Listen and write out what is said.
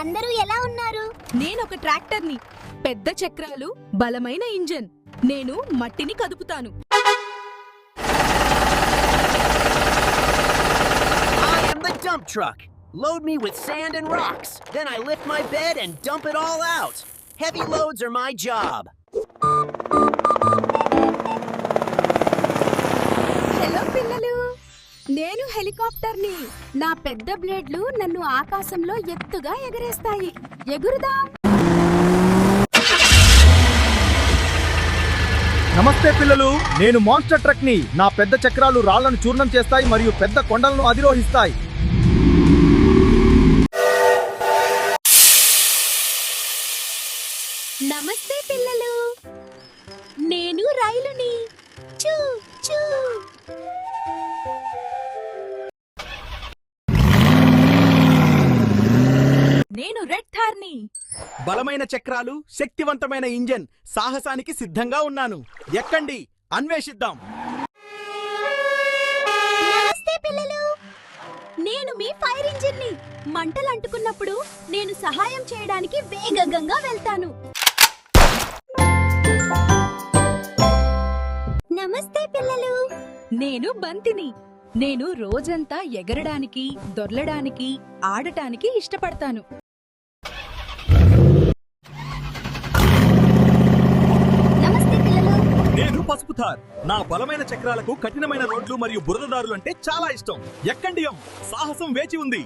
అందరూ ఎలా ఉన్నారు? నేనొక ట్రాక్టర్ని. పెద్ద చక్రాలు, బలమైన ఇంజన్. నేను మట్టిని కదుపుతాను. I am the dump truck. Load me with sand and rocks. Then I lift my bed and dump it all out. Heavy loads are my job. Hello పిల్లలు, నేను హెలికాప్టర్ని. నా పెద్ద బ్లేడ్లు నన్ను ఆకాశంలో ఎత్తుగా ఎగరేస్తాయి. ఎగురుదాం. నమస్తే పిల్లలు, నేను మాన్స్టర్ ట్రక్ ని. నా పెద్ద చక్రాలు రాళ్లను చూర్ణం చేస్తాయి మరియు పెద్ద కొండలను అధిరోహిస్తాయి. నమస్తే పిల్లలు, నేను రైలుని. చూ చూ. నేను రెడ్ థార్ని. బలమైన చక్రాలు, శక్తివంతమైన ఇంజన్. సాహసానికి సిద్ధంగా ఉన్నాను. ఎక్కండి, అన్వేషిద్దాం. నమస్తే పిల్లలు, నేను మీ ఫైర్ ఇంజిన్ని. మంటలు అంటుకున్నప్పుడు నేను సహాయం చేయడానికి వేగంగా వెళ్తాను. నమస్తే పిల్లలు, నేను బంతిని. నేను రోజంతా ఎగరడానికి, దొర్లడానికి, ఆడటానికి ఇష్టపడతాను. నమస్తే పిల్లలు, నేను పసుపు థార్. నా బలమైన చక్రాలకు కఠినమైన రోడ్లు మరియు బురదదారులు అంటే చాలా ఇష్టం. ఎక్కండి, సాహసం వేచి ఉంది.